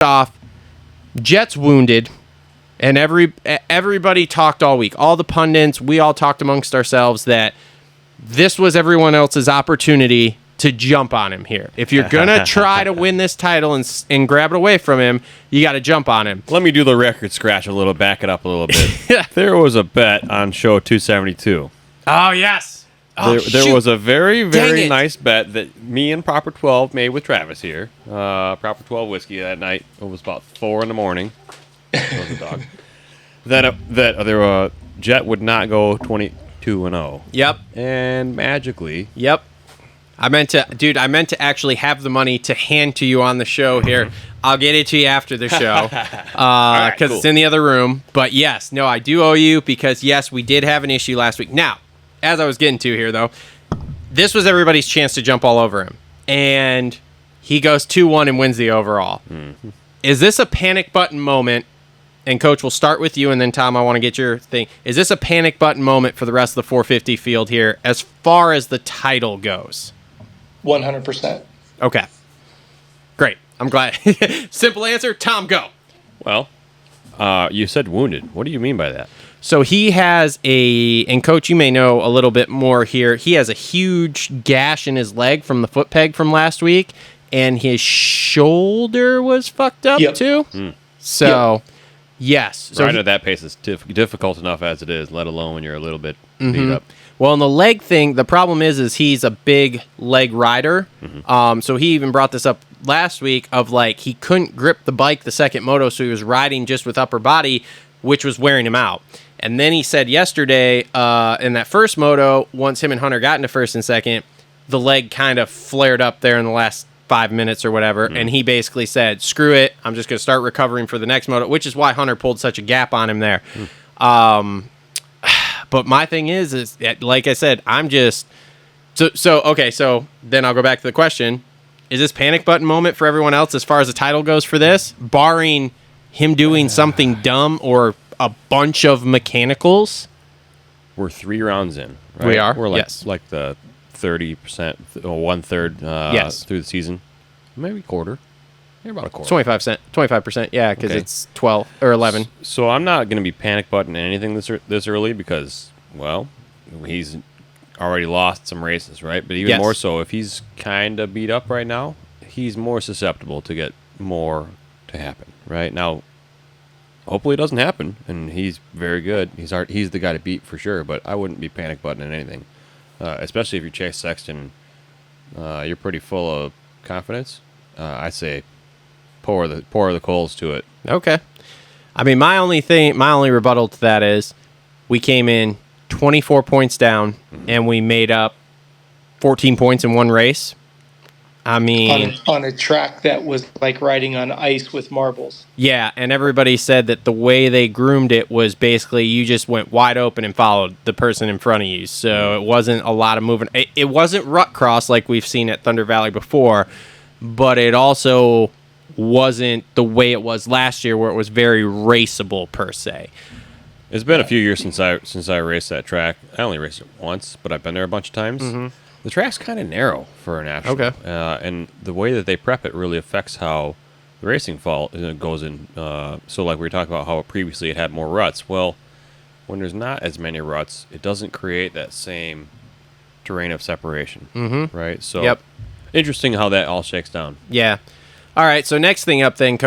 off, Jett's wounded, and everybody talked all week. All the pundits, we all talked amongst ourselves that this was everyone else's opportunity to jump on him here. If you're going to try to win this title and grab it away from him, you got to jump on him. Let me do the record scratch a little, back it up a little bit. There was a bet on show 272. Oh, yes. There was a very, very nice bet that me and Proper 12 made with Travis here. Proper 12 whiskey that night. It was about 4 in the morning. That was a dog. That Jett would not go 22-0. Yep. And magically. Yep. I meant to actually have the money to hand to you on the show here. I'll get it to you after the show because it's in the other room. But yes, no, I do owe you because, yes, we did have an issue last week. Now, as I was getting to here, though, this was everybody's chance to jump all over him. And he goes 2-1 and wins the overall. Mm-hmm. Is this a panic button moment? And, Coach, we'll start with you, and then, Tom, I want to get your thing. Is this a panic button moment for the rest of the 450 field here as far as the title goes? 100%. Okay. Great. I'm glad. Simple answer. Tom, go. Well, you said wounded. What do you mean by that? So he has and Coach, you may know a little bit more here. He has a huge gash in his leg from the foot peg from last week, and his shoulder was fucked up too. Mm. So, yes. So riding at that pace is difficult enough as it is, let alone when you're a little bit beat up. Well, in the leg thing, the problem is he's a big leg rider. Mm-hmm. So he even brought this up last week of like he couldn't grip the bike the second moto, so he was riding just with upper body, which was wearing him out. And then he said yesterday in that first moto, once him and Hunter got into first and second, the leg kind of flared up there in the last 5 minutes or whatever, and he basically said, screw it, I'm just going to start recovering for the next moto, which is why Hunter pulled such a gap on him there. But my thing is like I said, I'm just so then I'll go back to the question. Is this panic button moment for everyone else as far as the title goes for this, barring him doing something dumb or a bunch of mechanicals? We're 3 rounds in, right? We are. We're like, yes. Like the 30%, or 1/3 through the season. Maybe quarter. Maybe about a quarter. 25%, yeah, because it's 12 or 11. So I'm not going to be panic buttoning anything this early because, well, he's already lost some races, right? But even more so, if he's kind of beat up right now, he's more susceptible to get more to happen, right? Now, hopefully it doesn't happen, and he's very good. He's the guy to beat for sure, but I wouldn't be panic buttoning anything, especially if you're Chase Sexton. You're pretty full of confidence. I say pour the coals to it. Okay. I mean, my only rebuttal to that is we came in 24 points down, and we made up 14 points in one race. I mean, on a track that was like riding on ice with marbles. Yeah, and everybody said that the way they groomed it was basically you just went wide open and followed the person in front of you. So it wasn't a lot of moving. It wasn't rut cross like we've seen at Thunder Valley before, but it also wasn't the way it was last year where it was very raceable per se. It's been a few years since I raced that track. I only raced it once, but I've been there a bunch of times. Mm-hmm. The track's kind of narrow for a national. Okay. And the way that they prep it really affects how the racing goes in. So like we were talking about how previously it had more ruts. Well, when there's not as many ruts, it doesn't create that same terrain of separation. Mm-hmm. Right? So interesting how that all shakes down. Yeah. All right, so next thing up then,